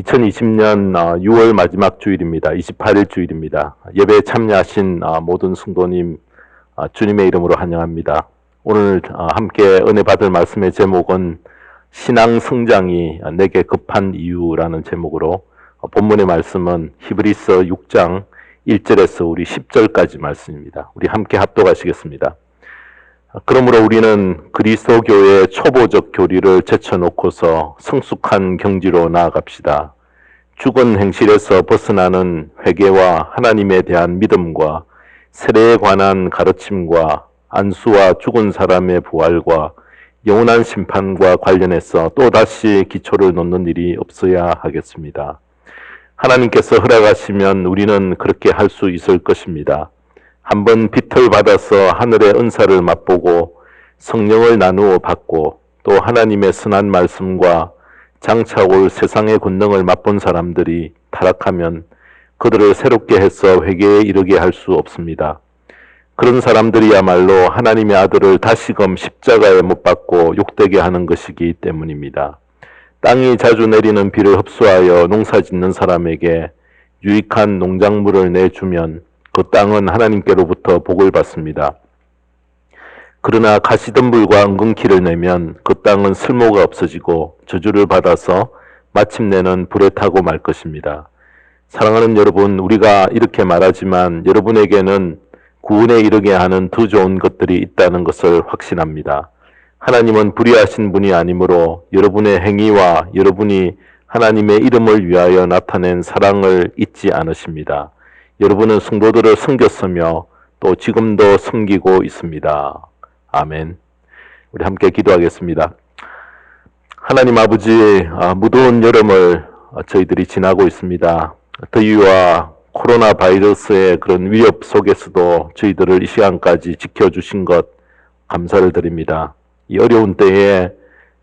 2020년 6월 마지막 주일입니다. 28일 주일입니다. 예배에 참여하신 모든 성도님 주님의 이름으로 환영합니다. 오늘 함께 은혜 받을 말씀의 제목은 신앙 성장이 내게 급한 이유라는 제목으로 본문의 말씀은 히브리서 6장 1절에서 우리 10절까지 말씀입니다. 우리 함께 합독하시겠습니다. 그러므로 우리는 그리스도교의 초보적 교리를 제쳐놓고서 성숙한 경지로 나아갑시다. 죽은 행실에서 벗어나는 회개와 하나님에 대한 믿음과 세례에 관한 가르침과 안수와 죽은 사람의 부활과 영원한 심판과 관련해서 또다시 기초를 놓는 일이 없어야 하겠습니다. 하나님께서 허락하시면 우리는 그렇게 할 수 있을 것입니다. 한번 빛을 받아서 하늘의 은사를 맛보고 성령을 나누어 받고 또 하나님의 선한 말씀과 장차 올 세상의 권능을 맛본 사람들이 타락하면 그들을 새롭게 해서 회개에 이르게 할 수 없습니다. 그런 사람들이야말로 하나님의 아들을 다시금 십자가에 못 박고 욕되게 하는 것이기 때문입니다. 땅이 자주 내리는 비를 흡수하여 농사 짓는 사람에게 유익한 농작물을 내주면 그 땅은 하나님께로부터 복을 받습니다. 그러나 가시덤불과 엉겅퀴를 내면 그 땅은 쓸모가 없어지고 저주를 받아서 마침내는 불에 타고 말 것입니다. 사랑하는 여러분, 우리가 이렇게 말하지만 여러분에게는 구원에 이르게 하는 더 좋은 것들이 있다는 것을 확신합니다. 하나님은 불의하신 분이 아니므로 여러분의 행위와 여러분이 하나님의 이름을 위하여 나타낸 사랑을 잊지 않으십니다. 여러분은 성도들을 섬겼으며 또 지금도 섬기고 있습니다. 아멘. 우리 함께 기도하겠습니다. 하나님 아버지, 무더운 여름을 저희들이 지나고 있습니다. 더위와 코로나 바이러스의 그런 위협 속에서도 저희들을 이 시간까지 지켜주신 것 감사를 드립니다. 이 어려운 때에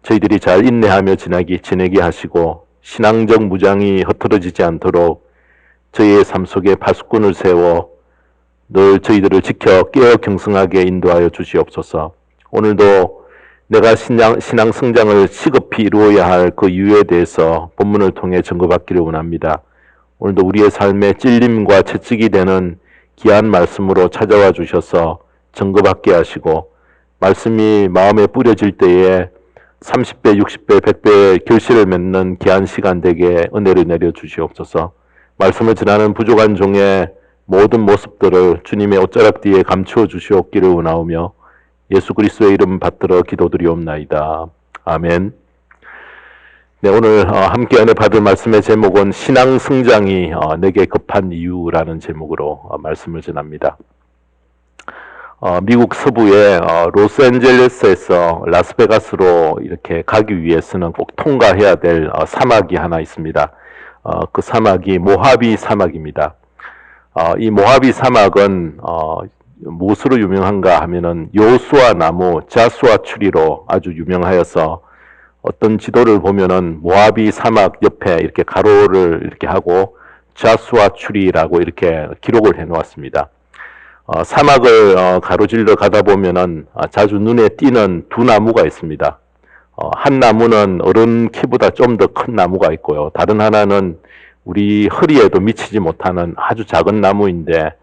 저희들이 잘 인내하며 지내게 하시고 신앙적 무장이 흐트러지지 않도록 저희의 삶 속에 파수꾼을 세워 늘 저희들을 지켜 깨어 경성하게 인도하여 주시옵소서. 오늘도 내가 신앙 성장을 시급히 이루어야 할 그 이유에 대해서 본문을 통해 증거받기를 원합니다. 오늘도 우리의 삶에 찔림과 채찍이 되는 귀한 말씀으로 찾아와 주셔서 증거받게 하시고 말씀이 마음에 뿌려질 때에 30배, 60배, 100배의 결실을 맺는 귀한 시간 되게 은혜를 내려 주시옵소서. 말씀을 전하는 부족한 종의 모든 모습들을 주님의 옷자락 뒤에 감추어 주시옵기를 원하오며 예수 그리스도의 이름 받들어 기도드리옵나이다. 아멘. 네, 오늘 함께 은혜 받을 말씀의 제목은 신앙 성장이 내게 급한 이유라는 제목으로 말씀을 전합니다. 미국 서부의 로스앤젤레스에서 라스베가스로 이렇게 가기 위해서는 꼭 통과해야 될 사막이 하나 있습니다. 그 사막이 모하비 사막입니다. 이 모하비 사막은 무엇으로 유명한가 하면은 요수아 나무, 자수아 추리로 아주 유명하여서 어떤 지도를 보면은 모하비 사막 옆에 이렇게 가로를 이렇게 하고 자수아 추리라고 이렇게 기록을 해 놓았습니다. 사막을 가로질러 가다 보면은 자주 눈에 띄는 두 나무가 있습니다. 한 나무는 어른 키보다 좀 더 큰 나무가 있고요. 다른 하나는 우리 허리에도 미치지 못하는 아주 작은 나무인데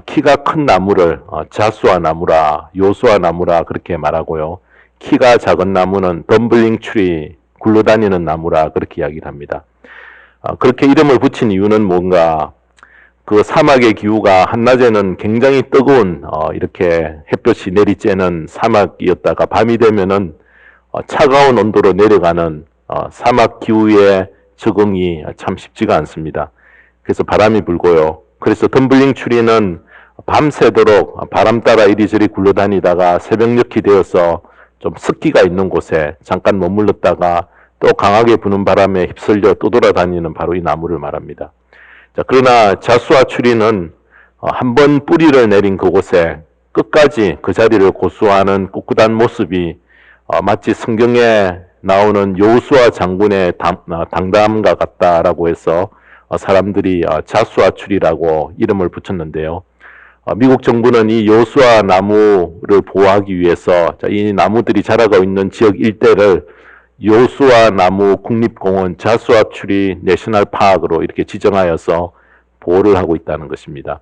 키가 큰 나무를 자수아 나무라, 요수아 나무라 그렇게 말하고요. 키가 작은 나무는 덤블링 트리, 굴러다니는 나무라 그렇게 이야기를 합니다. 그렇게 이름을 붙인 이유는 뭔가 그 사막의 기후가 한낮에는 굉장히 뜨거운 이렇게 햇볕이 내리쬐는 사막이었다가 밤이 되면은 차가운 온도로 내려가는 사막 기후에 적응이 참 쉽지가 않습니다. 그래서 바람이 불고요. 그래서 덤블링 추리는 밤새도록 바람 따라 이리저리 굴러다니다가 새벽녘이 되어서 좀 습기가 있는 곳에 잠깐 머물렀다가 또 강하게 부는 바람에 휩쓸려 떠돌아다니는 바로 이 나무를 말합니다. 자, 그러나 자수아 추리는 한번 뿌리를 내린 그곳에 끝까지 그 자리를 고수하는 꿋꿋한 모습이 마치 성경에 나오는 여호수아 장군의 당당함과 같다라고 해서 사람들이 자수아 추리라고 이름을 붙였는데요. 미국 정부는 이 여호수아 나무를 보호하기 위해서 이 나무들이 자라고 있는 지역 일대를 요수와 나무 국립공원 자수와 추리 내셔널 파크로 이렇게 지정하여서 보호를 하고 있다는 것입니다.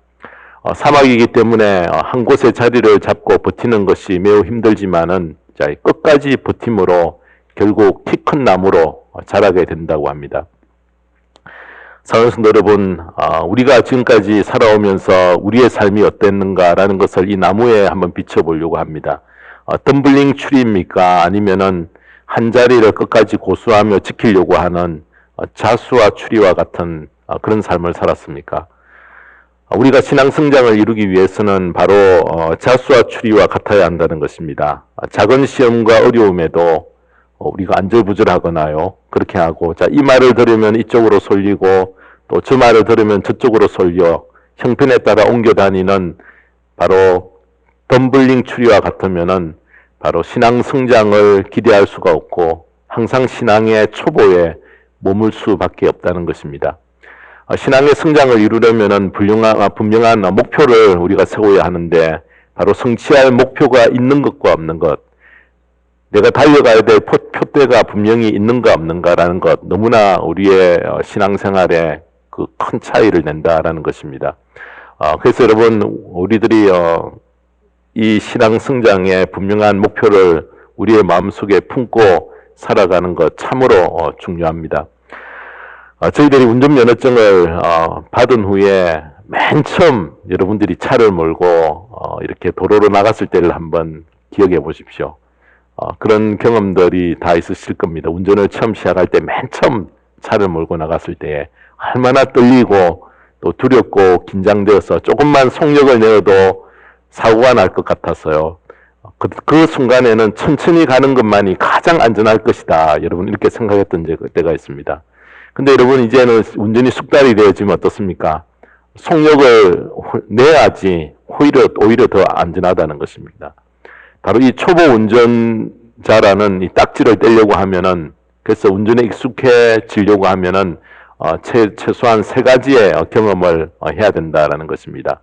사막이기 때문에 한 곳에 자리를 잡고 버티는 것이 매우 힘들지만은 끝까지 버팀으로 결국 키 큰 나무로 자라게 된다고 합니다. 사랑하는 성도 여러분, 우리가 지금까지 살아오면서 우리의 삶이 어땠는가라는 것을 이 나무에 한번 비춰보려고 합니다. 덤블링 추리입니까? 아니면은 한 자리를 끝까지 고수하며 지키려고 하는 자수와 추리와 같은 그런 삶을 살았습니까? 우리가 신앙 성장을 이루기 위해서는 바로 자수와 추리와 같아야 한다는 것입니다. 작은 시험과 어려움에도 우리가 안절부절하거나요. 그렇게 하고 이 말을 들으면 이쪽으로 쏠리고 또 저 말을 들으면 저쪽으로 쏠려 형편에 따라 옮겨 다니는 바로 덤블링 추리와 같으면은 바로 신앙 성장을 기대할 수가 없고 항상 신앙의 초보에 머물 수밖에 없다는 것입니다. 신앙의 성장을 이루려면은 분명한 목표를 우리가 세워야 하는데 바로 성취할 목표가 있는 것과 없는 것, 내가 달려가야 될 표대가 분명히 있는가 없는가라는 것, 너무나 우리의 신앙생활에 그 큰 차이를 낸다라는 것입니다. 그래서 여러분, 우리들이 이 신앙 성장의 분명한 목표를 우리의 마음속에 품고 살아가는 것 참으로 중요합니다. 저희들이 운전면허증을 받은 후에 맨 처음 여러분들이 차를 몰고 이렇게 도로로 나갔을 때를 한번 기억해 보십시오. 그런 경험들이 다 있으실 겁니다. 운전을 처음 시작할 때 맨 처음 차를 몰고 나갔을 때에 얼마나 떨리고 또 두렵고 긴장되어서 조금만 속력을 내어도 사고가 날 것 같았어요. 그 순간에는 천천히 가는 것만이 가장 안전할 것이다. 여러분 이렇게 생각했던 때가 있습니다. 근데 여러분 이제는 운전이 숙달이 되어지면 어떻습니까? 속력을 내야지 오히려 더 안전하다는 것입니다. 바로 이 초보 운전자라는 이 딱지를 떼려고 하면은, 그래서 운전에 익숙해지려고 하면은 최소한 3가지의 경험을 해야 된다라는 것입니다.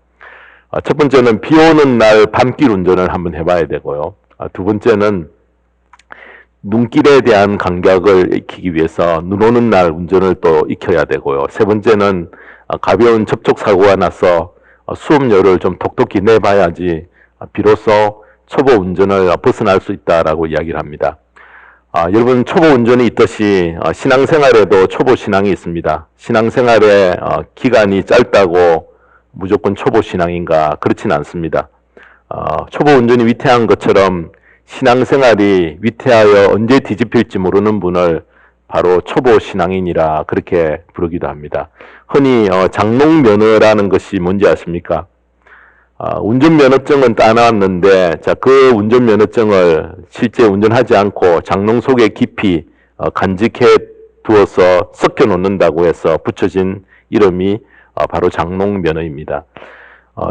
첫 번째는 비 오는 날 밤길 운전을 한번 해봐야 되고요. 두 번째는 눈길에 대한 감각을 익히기 위해서 눈 오는 날 운전을 또 익혀야 되고요. 세 번째는 가벼운 접촉사고가 나서 수음료를 좀 톡톡히 내봐야지 비로소 초보 운전을 벗어날 수 있다라고 이야기를 합니다. 여러분, 초보 운전이 있듯이 신앙생활에도 초보 신앙이 있습니다. 신앙생활의 기간이 짧다고 무조건 초보 신앙인가? 그렇진 않습니다. 초보 운전이 위태한 것처럼 신앙생활이 위태하여 언제 뒤집힐지 모르는 분을 바로 초보 신앙인이라 그렇게 부르기도 합니다. 흔히 장롱면허라는 것이 뭔지 아십니까? 운전면허증은 따놨는데 그 운전면허증을 실제 운전하지 않고 장롱 속에 깊이 간직해 두어서 섞여 놓는다고 해서 붙여진 이름이 바로 장롱면허입니다.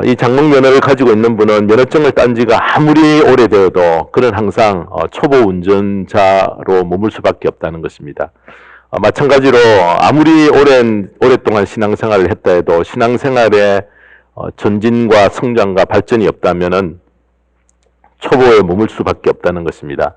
이 장롱면허를 가지고 있는 분은 면허증을 딴 지가 아무리 오래되어도 그는 항상 초보 운전자로 머물 수밖에 없다는 것입니다. 마찬가지로 아무리 오랫동안 신앙생활을 했다 해도 신앙생활에 전진과 성장과 발전이 없다면은 초보에 머물 수밖에 없다는 것입니다.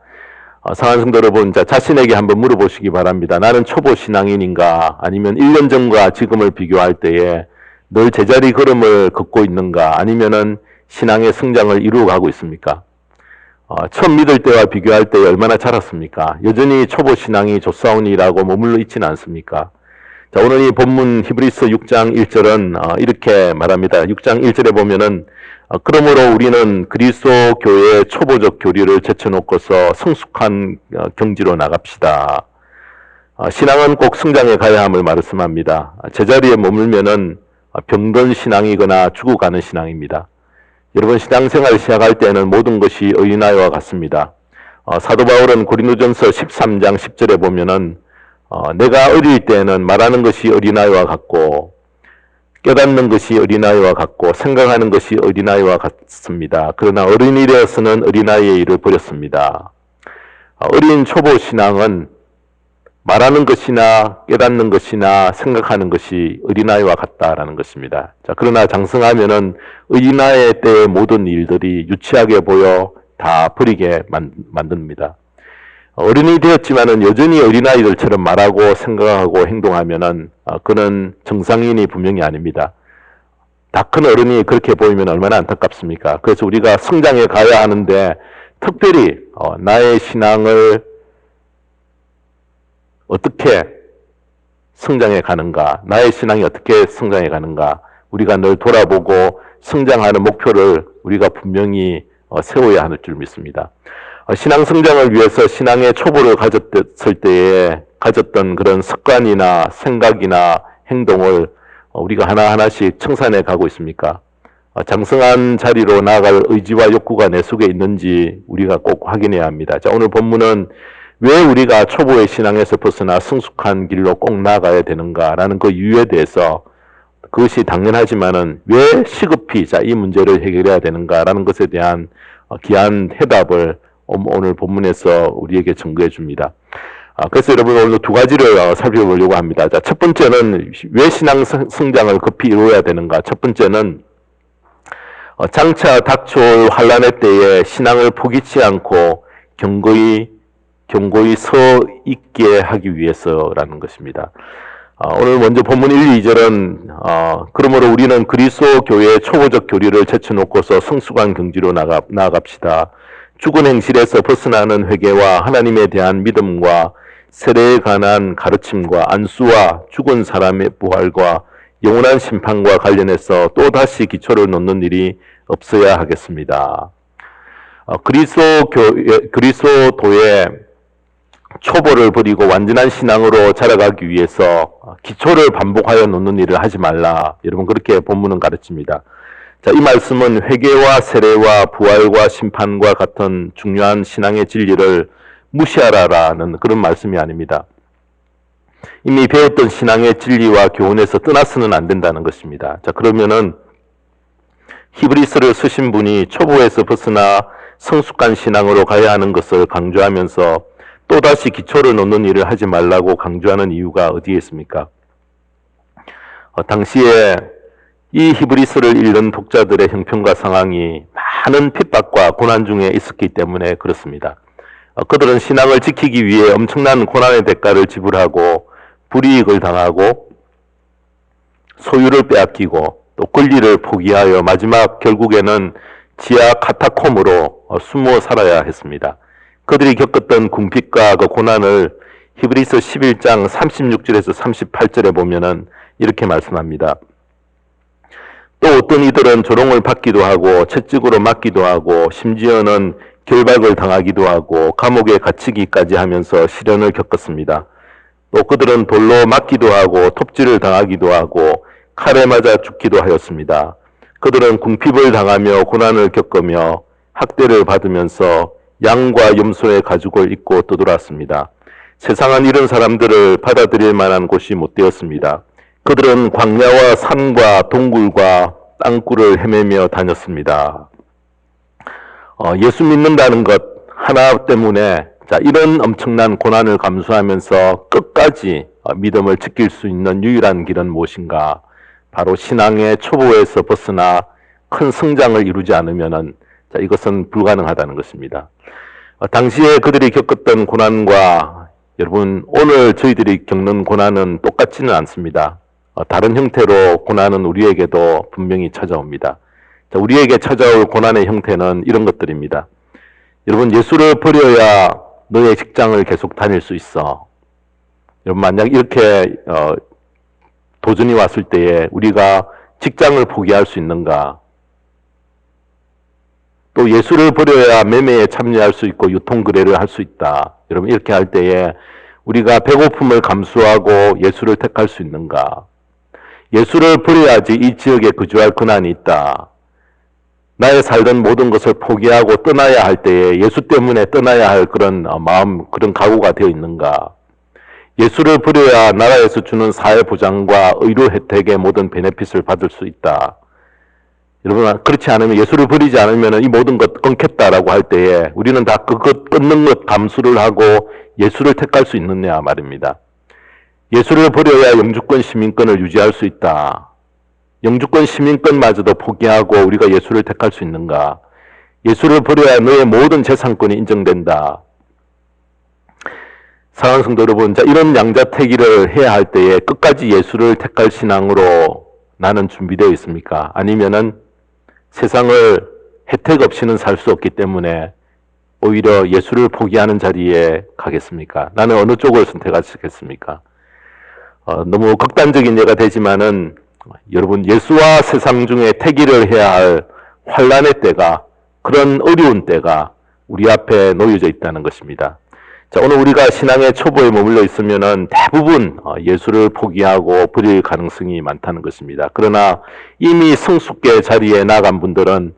사랑하는 성도 여러분, 자신에게 한번 물어보시기 바랍니다. 나는 초보 신앙인인가? 아니면 1년 전과 지금을 비교할 때에 늘 제자리 걸음을 걷고 있는가? 아니면은 신앙의 성장을 이루어가고 있습니까? 처음 믿을 때와 비교할 때 얼마나 자랐습니까? 여전히 초보 신앙이 좋사오니라고 머물러 있지는 않습니까? 자, 오늘 이 본문 히브리서 6장 1절은 이렇게 말합니다. 6장 1절에 보면은 그러므로 우리는 그리스도 교회의 초보적 교리를 제쳐놓고서 성숙한 경지로 나갑시다. 신앙은 꼭 성장해 가야 함을 말씀합니다. 제자리에 머물면은 병든 신앙이거나 죽어가는 신앙입니다. 여러분, 신앙생활을 시작할 때는 모든 것이 어린아이와 같습니다. 사도 바울은 고린도전서 13장 10절에 보면은 내가 어릴 때는 말하는 것이 어린아이와 같고 깨닫는 것이 어린아이와 같고 생각하는 것이 어린아이와 같습니다. 그러나 어른이 되어서는 어린아이의 일을 버렸습니다. 어린 초보 신앙은 말하는 것이나 깨닫는 것이나 생각하는 것이 어린아이와 같다라는 것입니다. 자, 그러나 장성하면은 어린아이 때의 모든 일들이 유치하게 보여 다 버리게 만듭니다. 어른이 되었지만은 여전히 어린아이들처럼 말하고 생각하고 행동하면은 그는 정상인이 분명히 아닙니다. 다 큰 어른이 그렇게 보이면 얼마나 안타깝습니까? 그래서 우리가 성장해 가야 하는데 특별히 나의 신앙을 어떻게 성장해 가는가, 나의 신앙이 어떻게 성장해 가는가, 우리가 늘 돌아보고 성장하는 목표를 우리가 분명히 세워야 할 줄 믿습니다. 신앙 성장을 위해서 신앙의 초보를 가졌을 때에 가졌던 그런 습관이나 생각이나 행동을 우리가 하나하나씩 청산해 가고 있습니까? 장성한 자리로 나아갈 의지와 욕구가 내 속에 있는지 우리가 꼭 확인해야 합니다. 자, 오늘 본문은 왜 우리가 초보의 신앙에서 벗어나 성숙한 길로 꼭 나아가야 되는가라는 그 이유에 대해서, 그것이 당연하지만은 왜 시급히 이 문제를 해결해야 되는가라는 것에 대한 귀한 해답을 오늘 본문에서 우리에게 증거해 줍니다. 그래서 여러분 오늘 두 가지를 살펴보려고 합니다. 자, 첫 번째는 왜 신앙 성장을 급히 이루어야 되는가. 첫 번째는 장차 닥쳐올 환난의 때에 신앙을 포기치 않고 경고히 서 있게 하기 위해서라는 것입니다. 오늘 먼저 본문 1, 2절은 그러므로 우리는 그리스도 교회의 초보적 교리를 제쳐놓고서 성숙한 경지로 나아갑시다. 죽은 행실에서 벗어나는 회개와 하나님에 대한 믿음과 세례에 관한 가르침과 안수와 죽은 사람의 부활과 영원한 심판과 관련해서 또다시 기초를 놓는 일이 없어야 하겠습니다. 그리스도도의 초보를 버리고 완전한 신앙으로 자라가기 위해서 기초를 반복하여 놓는 일을 하지 말라. 여러분 그렇게 본문은 가르칩니다. 자, 이 말씀은 회개와 세례와 부활과 심판과 같은 중요한 신앙의 진리를 무시하라라는 그런 말씀이 아닙니다. 이미 배웠던 신앙의 진리와 교훈에서 떠나서는 안 된다는 것입니다. 자, 그러면은 히브리서를 쓰신 분이 초보에서 벗어나 성숙한 신앙으로 가야 하는 것을 강조하면서 또다시 기초를 놓는 일을 하지 말라고 강조하는 이유가 어디에 있습니까? 당시에 이 히브리서를 읽는 독자들의 형편과 상황이 많은 핍박과 고난 중에 있었기 때문에 그렇습니다. 그들은 신앙을 지키기 위해 엄청난 고난의 대가를 지불하고 불이익을 당하고 소유를 빼앗기고 또 권리를 포기하여 마지막 결국에는 지하 카타콤으로 숨어 살아야 했습니다. 그들이 겪었던 궁핍과 그 고난을 히브리서 11장 36절에서 38절에 보면은 이렇게 말씀합니다. 또 어떤 이들은 조롱을 받기도 하고 채찍으로 맞기도 하고 심지어는 결박을 당하기도 하고 감옥에 갇히기까지 하면서 시련을 겪었습니다. 또 그들은 돌로 맞기도 하고 톱질을 당하기도 하고 칼에 맞아 죽기도 하였습니다. 그들은 궁핍을 당하며 고난을 겪으며 학대를 받으면서 양과 염소의 가죽을 입고 떠돌았습니다. 세상은 이런 사람들을 받아들일 만한 곳이 못 되었습니다. 그들은 광야와 산과 동굴과 땅굴을 헤매며 다녔습니다. 예수 믿는다는 것 하나 때문에 이런 엄청난 고난을 감수하면서 끝까지 믿음을 지킬 수 있는 유일한 길은 무엇인가? 바로 신앙의 초보에서 벗어나 큰 성장을 이루지 않으면은 이것은 불가능하다는 것입니다. 당시에 그들이 겪었던 고난과 여러분 오늘 저희들이 겪는 고난은 똑같지는 않습니다. 다른 형태로 고난은 우리에게도 분명히 찾아옵니다. 우리에게 찾아올 고난의 형태는 이런 것들입니다. 여러분 예수를 버려야 너의 직장을 계속 다닐 수 있어. 여러분 만약 이렇게 도전이 왔을 때에 우리가 직장을 포기할 수 있는가? 또 예수를 버려야 매매에 참여할 수 있고 유통거래를 할 수 있다. 여러분 이렇게 할 때에 우리가 배고픔을 감수하고 예수를 택할 수 있는가? 예수를 버려야지 이 지역에 거주할 권한이 있다. 나의 살던 모든 것을 포기하고 떠나야 할 때에 예수 때문에 떠나야 할 그런 마음, 그런 각오가 되어 있는가? 예수를 버려야 나라에서 주는 사회보장과 의료 혜택의 모든 베네핏을 받을 수 있다. 여러분 그렇지 않으면 예수를 버리지 않으면 이 모든 것 끊겠다라고 할 때에 우리는 다 그것 끊는 것 감수를 하고 예수를 택할 수 있느냐 말입니다. 예수를 버려야 영주권 시민권을 유지할 수 있다. 영주권 시민권마저도 포기하고 우리가 예수를 택할 수 있는가? 예수를 버려야 너의 모든 재산권이 인정된다. 사랑하는 성도 여러분, 자, 이런 양자택일을 해야 할 때에 끝까지 예수를 택할 신앙으로 나는 준비되어 있습니까? 아니면은 세상을 혜택 없이는 살 수 없기 때문에 오히려 예수를 포기하는 자리에 가겠습니까? 나는 어느 쪽을 선택하시겠습니까? 너무 극단적인 예가 되지만은 여러분, 예수와 세상 중에 택일을 해야 할 환란의 때가, 그런 어려운 때가 우리 앞에 놓여져 있다는 것입니다. 자, 오늘 우리가 신앙의 초보에 머물러 있으면은 대부분 예수를 포기하고 버릴 가능성이 많다는 것입니다. 그러나 이미 성숙의 자리에 나간 분들은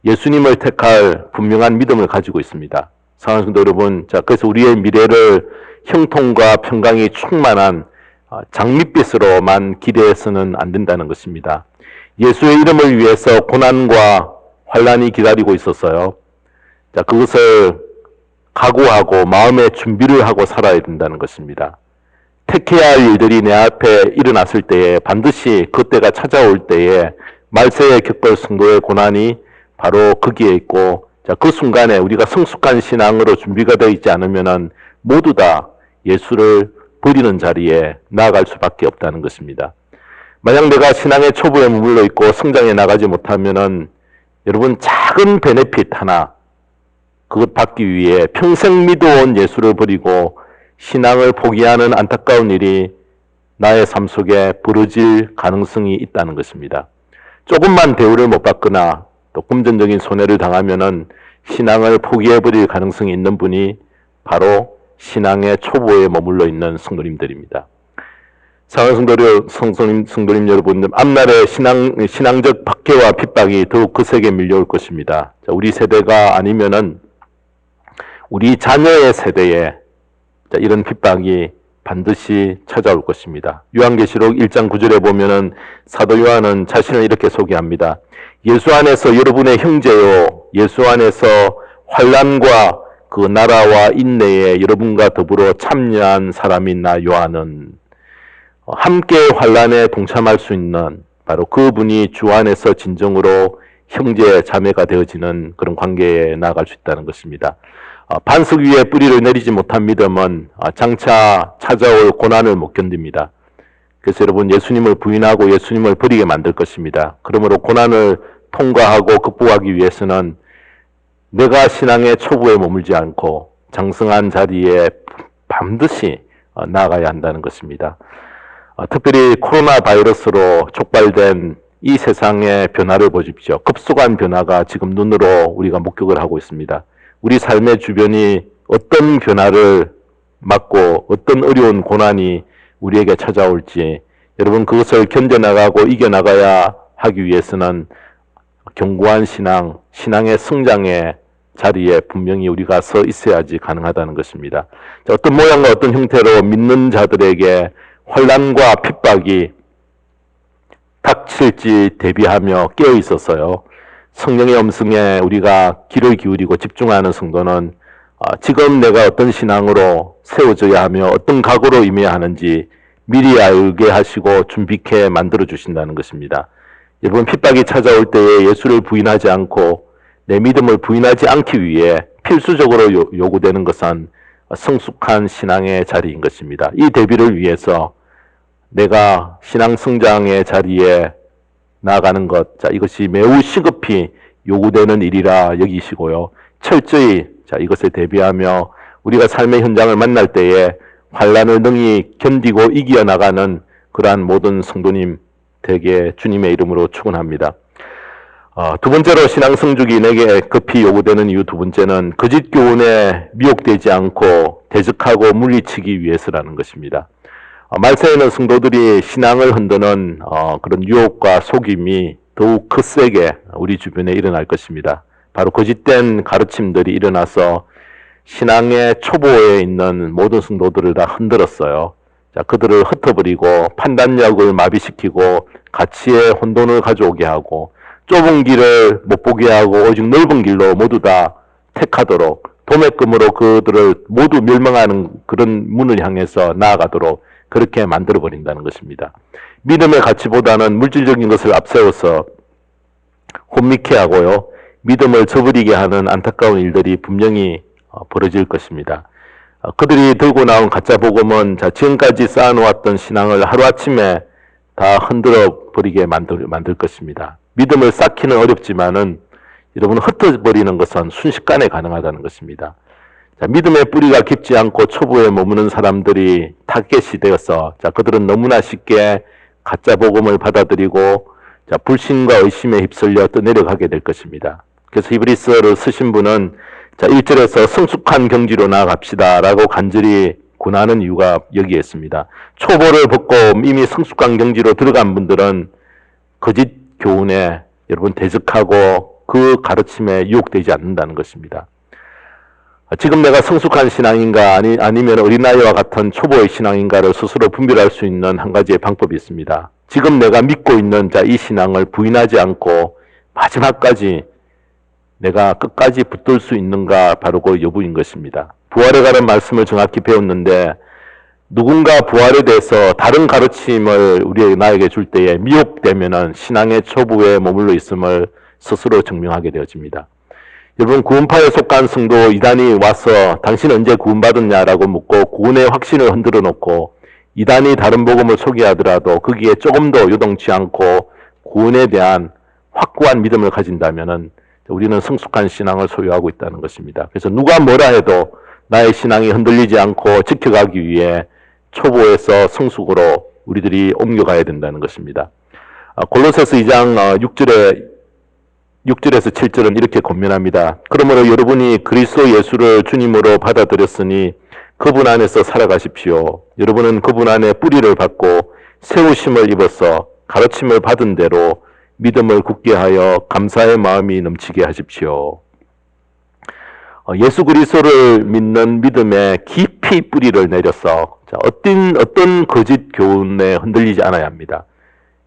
예수님을 택할 분명한 믿음을 가지고 있습니다. 사랑하는 성도 여러분, 자, 그래서 우리의 미래를 형통과 평강이 충만한 장밋빛으로만 기대해서는 안 된다는 것입니다. 예수의 이름을 위해서 고난과 환란이 기다리고 있었어요. 자, 그것을 각오하고 마음의 준비를 하고 살아야 된다는 것입니다. 택해야 할 일들이 내 앞에 일어났을 때에 반드시 그때가 찾아올 때에 말세에 겪을 성도의 고난이 바로 거기에 있고, 자, 그 순간에 우리가 성숙한 신앙으로 준비가 되어 있지 않으면은 모두 다 예수를 버리는 자리에 나아갈 수밖에 없다는 것입니다. 만약 내가 신앙의 초보에 머물러 있고 성장해 나가지 못하면은 여러분, 작은 베네핏 하나, 그것 받기 위해 평생 믿어온 예수를 버리고 신앙을 포기하는 안타까운 일이 나의 삶 속에 벌어질 가능성이 있다는 것입니다. 조금만 대우를 못 받거나 또 금전적인 손해를 당하면은 신앙을 포기해버릴 가능성이 있는 분이 바로 신앙의 초보에 머물러 있는 성도님들입니다. 사랑하는 성도님 여러분, 앞날에 신앙적 박해와 핍박이 더욱 거세게 밀려올 것입니다. 자, 우리 세대가 아니면은 우리 자녀의 세대에 이런 핍박이 반드시 찾아올 것입니다. 요한계시록 1장 9절에 보면은 사도 요한은 자신을 이렇게 소개합니다. 예수 안에서 여러분의 형제요, 예수 안에서 환난과 그 나라와 인내에 여러분과 더불어 참여한 사람인 나 요한은 함께 환난에 동참할 수 있는 바로 그분이 주 안에서 진정으로 형제 자매가 되어지는 그런 관계에 나아갈 수 있다는 것입니다. 반석 위에 뿌리를 내리지 못한 믿음은 장차 찾아올 고난을 못 견딥니다. 그래서 여러분, 예수님을 부인하고 예수님을 버리게 만들 것입니다. 그러므로 고난을 통과하고 극복하기 위해서는 내가 신앙의 초보에 머물지 않고 장성한 자리에 반드시 나아가야 한다는 것입니다. 특별히 코로나 바이러스로 촉발된 이 세상의 변화를 보십시오. 급속한 변화가 지금 눈으로 우리가 목격을 하고 있습니다. 우리 삶의 주변이 어떤 변화를 맞고 어떤 어려운 고난이 우리에게 찾아올지 여러분, 그것을 견뎌나가고 이겨나가야 하기 위해서는 견고한 신앙의 성장의 자리에 분명히 우리가 서 있어야지 가능하다는 것입니다. 자, 어떤 모양과 어떤 형태로 믿는 자들에게 환난과 핍박이 닥칠지 대비하며 깨어 있었어요. 성령의 음성에 우리가 귀를 기울이고 집중하는 성도는 지금 내가 어떤 신앙으로 세워져야 하며 어떤 각오로 임해야 하는지 미리 알게 하시고 준비케 만들어 주신다는 것입니다. 여러분, 핍박이 찾아올 때에 예수를 부인하지 않고 내 믿음을 부인하지 않기 위해 필수적으로 요구되는 것은 성숙한 신앙의 자리인 것입니다. 이 대비를 위해서 내가 신앙 성장의 자리에 나아가는 것, 자, 이것이 매우 시급히 요구되는 일이라 여기시고요. 철저히 이것에 대비하며 우리가 삶의 현장을 만날 때에 환난을 능히 견디고 이겨나가는 그러한 모든 성도님 되게 주님의 이름으로 축원합니다. 두 번째로 신앙 성숙이 내게 급히 요구되는 이유 두 번째는 거짓 교훈에 미혹되지 않고 대적하고 물리치기 위해서라는 것입니다. 말세에는 성도들이 신앙을 흔드는 그런 유혹과 속임이 더욱 거세게 우리 주변에 일어날 것입니다. 바로 거짓된 가르침들이 일어나서 신앙의 초보에 있는 모든 성도들을 다 흔들었어요. 자, 그들을 흩어버리고 판단력을 마비시키고 가치의 혼돈을 가져오게 하고 좁은 길을 못 보게 하고 오직 넓은 길로 모두 다 택하도록 도매금으로 그들을 모두 멸망하는 그런 문을 향해서 나아가도록 그렇게 만들어버린다는 것입니다. 믿음의 가치보다는 물질적인 것을 앞세워서 혼미케 하고요, 믿음을 저버리게 하는 안타까운 일들이 분명히 벌어질 것입니다. 그들이 들고 나온 가짜 복음은 지금까지 쌓아놓았던 신앙을 하루아침에 다 흔들어 버리게 만들 것입니다. 믿음을 쌓기는 어렵지만은 여러분 흩어버리는 것은 순식간에 가능하다는 것입니다. 믿음의 뿌리가 깊지 않고 초보에 머무는 사람들이 타겟이 되어서 그들은 너무나 쉽게 가짜 복음을 받아들이고 불신과 의심에 휩쓸려 떠내려가게 될 것입니다. 그래서 히브리서를 쓰신 분은 1절에서 성숙한 경지로 나아갑시다 라고 간절히 권하는 이유가 여기에 있습니다. 초보를 벗고 이미 성숙한 경지로 들어간 분들은 거짓 교훈에 여러분 대적하고 그 가르침에 유혹되지 않는다는 것입니다. 지금 내가 성숙한 신앙인가 아니면 어린아이와 같은 초보의 신앙인가를 스스로 분별할 수 있는 한 가지의 방법이 있습니다. 지금 내가 믿고 있는 이 신앙을 부인하지 않고 마지막까지 내가 끝까지 붙들 수 있는가, 바로 그 여부인 것입니다. 부활에 관한 말씀을 정확히 배웠는데 누군가 부활에 대해서 다른 가르침을 나에게 줄 때에 미혹되면은 신앙의 초보에 머물러 있음을 스스로 증명하게 되어집니다. 여러분, 구원파에 속한 성도 이단이 와서 당신 언제 구원받았냐라고 묻고 구원의 확신을 흔들어 놓고 이단이 다른 복음을 소개하더라도 거기에 조금도 요동치 않고 구원에 대한 확고한 믿음을 가진다면은 우리는 성숙한 신앙을 소유하고 있다는 것입니다. 그래서 누가 뭐라 해도 나의 신앙이 흔들리지 않고 지켜가기 위해 초보에서 성숙으로 우리들이 옮겨가야 된다는 것입니다. 골로새서 2장 6절에서 7절은 이렇게 권면합니다. 그러므로 여러분이 그리스도 예수를 주님으로 받아들였으니 그분 안에서 살아가십시오. 여러분은 그분 안에 뿌리를 받고 세우심을 입어서 가르침을 받은 대로 믿음을 굳게 하여 감사의 마음이 넘치게 하십시오. 예수 그리스도를 믿는 믿음에 깊이 뿌리를 내려서 어떤 거짓 교훈에 흔들리지 않아야 합니다.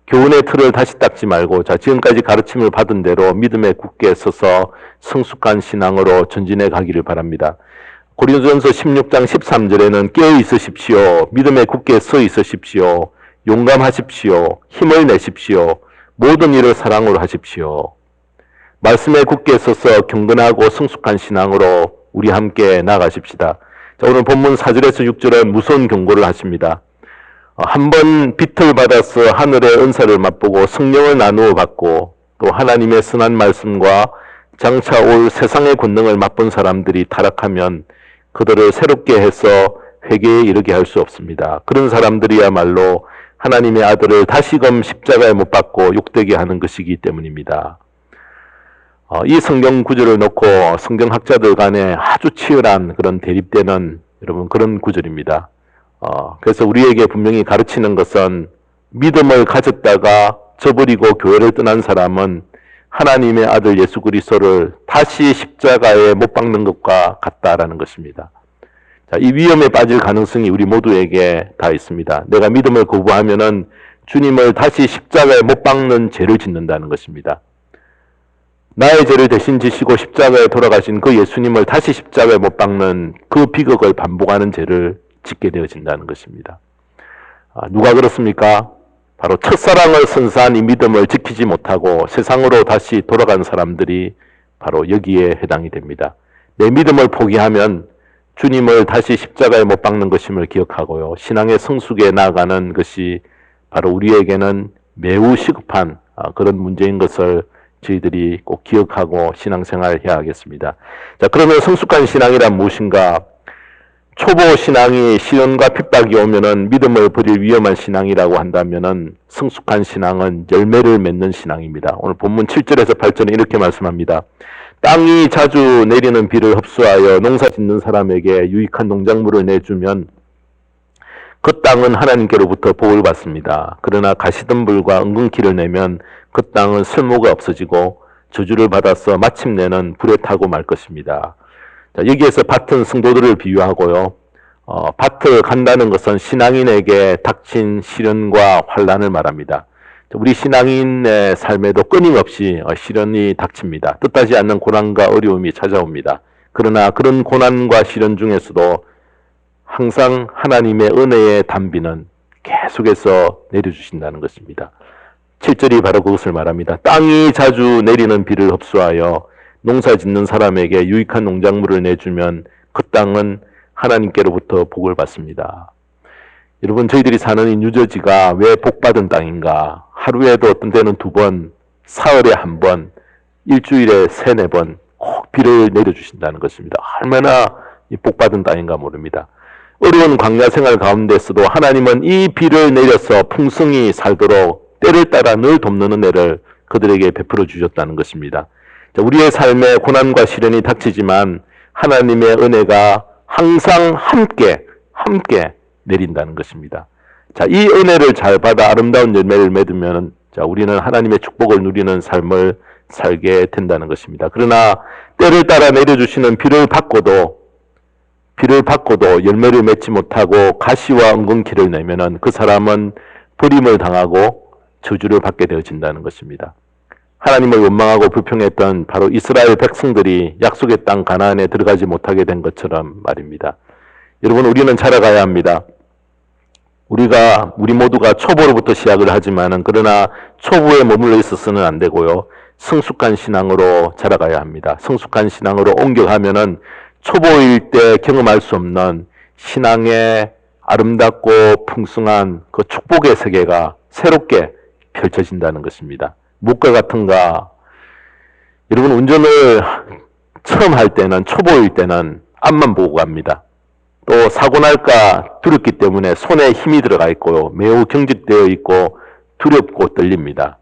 교훈의 틀을 다시 닦지 말고 지금까지 가르침을 받은 대로 믿음에 굳게 서서 성숙한 신앙으로 전진해 가기를 바랍니다. 고린도전서 16장 13절에는 깨어 있으십시오. 믿음에 굳게 서 있으십시오. 용감하십시오. 힘을 내십시오. 모든 일을 사랑으로 하십시오. 말씀에 굳게 서서 경건하고 성숙한 신앙으로 우리 함께 나가십시다. 오늘 본문 4절에서 6절은 무서운 경고를 하십니다. 한번 빛을 받아서 하늘의 은사를 맛보고 성령을 나누어 받고 또 하나님의 선한 말씀과 장차 올 세상의 권능을 맛본 사람들이 타락하면 그들을 새롭게 해서 회개에 이르게 할 수 없습니다. 그런 사람들이야말로 하나님의 아들을 다시금 십자가에 못 박고 욕되게 하는 것이기 때문입니다. 이 성경 구절을 놓고 성경학자들 간에 아주 치열한 그런 대립되는 여러분 그런 구절입니다. 그래서 우리에게 분명히 가르치는 것은 믿음을 가졌다가 저버리고 교회를 떠난 사람은 하나님의 아들 예수 그리스도를 다시 십자가에 못 박는 것과 같다라는 것입니다. 이 위험에 빠질 가능성이 우리 모두에게 다 있습니다. 내가 믿음을 거부하면은 주님을 다시 십자가에 못 박는 죄를 짓는다는 것입니다. 나의 죄를 대신 지시고 십자가에 돌아가신 그 예수님을 다시 십자가에 못 박는 그 비극을 반복하는 죄를 짓게 되어진다는 것입니다. 누가 그렇습니까? 바로 첫사랑을 선사한 이 믿음을 지키지 못하고 세상으로 다시 돌아간 사람들이 바로 여기에 해당이 됩니다. 내 믿음을 포기하면 주님을 다시 십자가에 못 박는 것임을 기억하고요. 신앙의 성숙에 나아가는 것이 바로 우리에게는 매우 시급한 그런 문제인 것을 저희들이 꼭 기억하고 신앙생활 해야 하겠습니다. 그러면 성숙한 신앙이란 무엇인가? 초보 신앙이 시련과 핍박이 오면은 믿음을 버릴 위험한 신앙이라고 한다면은 성숙한 신앙은 열매를 맺는 신앙입니다. 오늘 본문 7절에서 8절은 이렇게 말씀합니다. 땅이 자주 내리는 비를 흡수하여 농사 짓는 사람에게 유익한 농작물을 내주면 그 땅은 하나님께로부터 복을 받습니다. 그러나 가시덤불과 은근키를 내면 그 땅은 쓸모가 없어지고 저주를 받아서 마침내는 불에 타고 말 것입니다. 여기에서 밭은 성도들을 비유하고요. 밭을 간다는 것은 신앙인에게 닥친 시련과 환난을 말합니다. 우리 신앙인의 삶에도 끊임없이 시련이 닥칩니다. 뜻하지 않는 고난과 어려움이 찾아옵니다. 그러나 그런 고난과 시련 중에서도 항상 하나님의 은혜의 단비는 계속해서 내려주신다는 것입니다. 7절이 바로 그것을 말합니다. 땅이 자주 내리는 비를 흡수하여 농사 짓는 사람에게 유익한 농작물을 내주면 그 땅은 하나님께로부터 복을 받습니다. 여러분, 저희들이 사는 이 뉴저지가 왜 복받은 땅인가? 하루에도 어떤 때는 2번, 사흘에 1번, 일주일에 3, 4번 꼭 비를 내려주신다는 것입니다. 얼마나 이 복받은 땅인가 모릅니다. 어려운 광야 생활 가운데서도 하나님은 이 비를 내려서 풍성히 살도록 때를 따라 늘 돕는 은혜를 그들에게 베풀어 주셨다는 것입니다. 우리의 삶에 고난과 시련이 닥치지만 하나님의 은혜가 항상 함께 내린다는 것입니다. 자, 이 은혜를 잘 받아 아름다운 열매를 맺으면 우리는 하나님의 축복을 누리는 삶을 살게 된다는 것입니다. 그러나 때를 따라 내려주시는 비를 받고도 열매를 맺지 못하고 가시와 엉겅퀴를 내면은 그 사람은 버림을 당하고 저주를 받게 되어진다는 것입니다. 하나님을 원망하고 불평했던 바로 이스라엘 백성들이 약속의 땅 가나안에 들어가지 못하게 된 것처럼 말입니다. 여러분, 우리는 자라가야 합니다. 우리 모두가 초보로부터 시작을 하지만은 그러나 초보에 머물러 있어서는 안 되고요. 성숙한 신앙으로 자라가야 합니다. 성숙한 신앙으로 옮겨가면은 초보일 때 경험할 수 없는 신앙의 아름답고 풍성한 그 축복의 세계가 새롭게 펼쳐진다는 것입니다. 무엇과 같은가? 여러분, 운전을 처음 할 때는, 초보일 때는 앞만 보고 갑니다. 또 사고 날까 두렵기 때문에 손에 힘이 들어가 있고요. 매우 경직되어 있고 두렵고 떨립니다.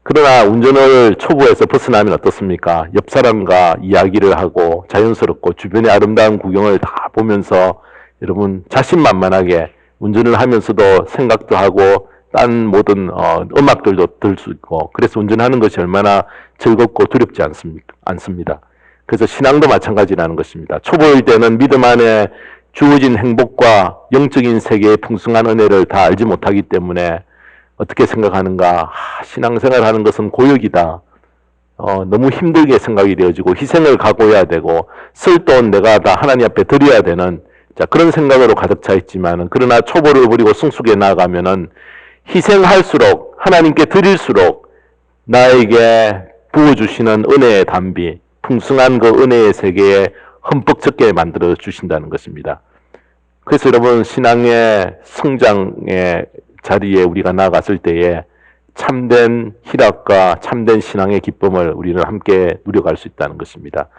그러나 운전을 초보에서 벗어나면 어떻습니까? 옆 사람과 이야기를 하고 자연스럽고 주변의 아름다운 구경을 다 보면서 여러분 자신만만하게 운전을 하면서도 생각도 하고 딴 모든 음악들도 들을 수 있고, 그래서 운전하는 것이 얼마나 즐겁고 두렵지 않습니다. 그래서 신앙도 마찬가지라는 것입니다. 초보일 때는 믿음 안에 주어진 행복과 영적인 세계의 풍성한 은혜를 다 알지 못하기 때문에 어떻게 생각하는가? 신앙생활하는 것은 고역이다. 너무 힘들게 생각이 되어지고 희생을 각오해야 되고 쓸 돈 내가 다 하나님 앞에 드려야 되는 그런 생각으로 가득 차 있지만은, 그러나 초보를 부리고 성숙에 나아가면은 희생할수록 하나님께 드릴수록 나에게 부어주시는 은혜의 담비, 풍성한 그 은혜의 세계에 흠뻑 젖게 만들어 주신다는 것입니다. 그래서 여러분, 신앙의 성장의 자리에 우리가 나아갔을 때에 참된 희락과 참된 신앙의 기쁨을 우리는 함께 누려갈 수 있다는 것입니다.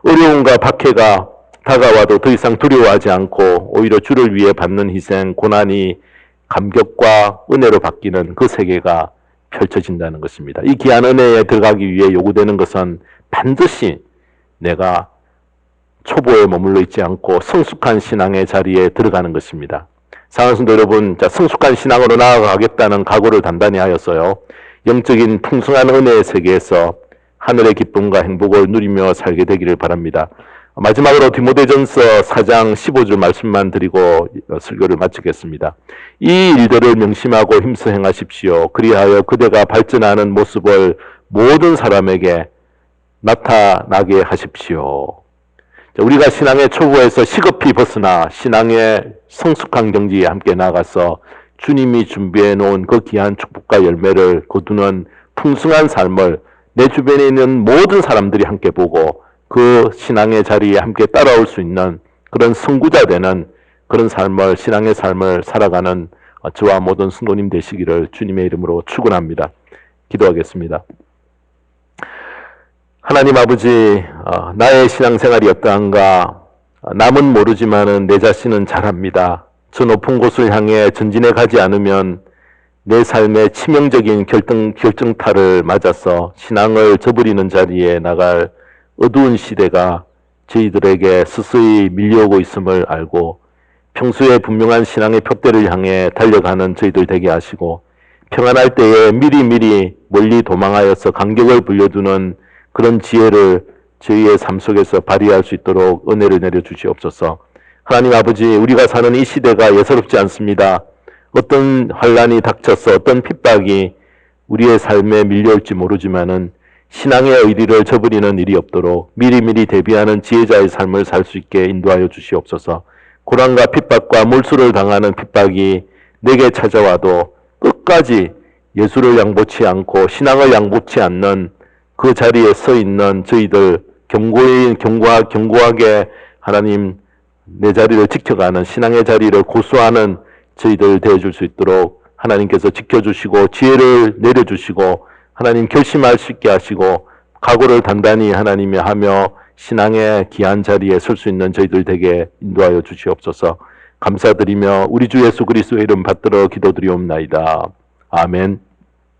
어려움과 박해가 다가와도 더 이상 두려워하지 않고 오히려 주를 위해 받는 희생, 고난이 감격과 은혜로 바뀌는 그 세계가 펼쳐진다는 것입니다. 이 귀한 은혜에 들어가기 위해 요구되는 것은 반드시 내가 초보에 머물러 있지 않고 성숙한 신앙의 자리에 들어가는 것입니다. 사랑하는 성도 여러분, 성숙한 신앙으로 나아가겠다는 각오를 단단히 하였어요. 영적인 풍성한 은혜의 세계에서 하늘의 기쁨과 행복을 누리며 살게 되기를 바랍니다. 마지막으로 디모데전서 4장 15절 말씀만 드리고 설교를 마치겠습니다. 이 일들을 명심하고 힘써 행하십시오. 그리하여 그대가 발전하는 모습을 모든 사람에게 나타나게 하십시오. 우리가 신앙의 초보에서 시급히 벗어나 신앙의 성숙한 경지에 함께 나가서 주님이 준비해 놓은 그 귀한 축복과 열매를 거두는 풍성한 삶을 내 주변에 있는 모든 사람들이 함께 보고 그 신앙의 자리에 함께 따라올 수 있는 그런 선구자 되는 그런 삶을, 신앙의 삶을 살아가는 저와 모든 성도님 되시기를 주님의 이름으로 축원합니다. 기도하겠습니다. 하나님 아버지, 나의 신앙생활이 어떠한가? 남은 모르지만은 내 자신은 잘합니다. 저 높은 곳을 향해 전진해 가지 않으면 내 삶의 치명적인 결정타를 맞아서 신앙을 저버리는 자리에 나갈 어두운 시대가 저희들에게 서서히 밀려오고 있음을 알고 평소에 분명한 신앙의 푯대를 향해 달려가는 저희들 되게 하시고, 평안할 때에 미리 멀리 도망하여서 간격을 불려두는 그런 지혜를 저희의 삶 속에서 발휘할 수 있도록 은혜를 내려주시옵소서. 하나님 아버지, 우리가 사는 이 시대가 예사롭지 않습니다. 어떤 환란이 닥쳐서 어떤 핍박이 우리의 삶에 밀려올지 모르지만은 신앙의 의리를 저버리는 일이 없도록 미리 대비하는 지혜자의 삶을 살 수 있게 인도하여 주시옵소서. 고난과 핍박과 몰수를 당하는 핍박이 내게 찾아와도 끝까지 예수를 양보치 않고 신앙을 양보치 않는 그 자리에 서 있는 저희들 견고하게 하나님 내 자리를 지켜가는 신앙의 자리를 고수하는 저희들 되어줄 수 있도록 하나님께서 지켜주시고 지혜를 내려주시고 하나님 결심할 수 있게 하시고 각오를 단단히 하나님이 하며 신앙의 귀한 자리에 설 수 있는 저희들 되게 인도하여 주시옵소서. 감사드리며 우리 주 예수 그리스도의 이름 받들어 기도드리옵나이다. 아멘.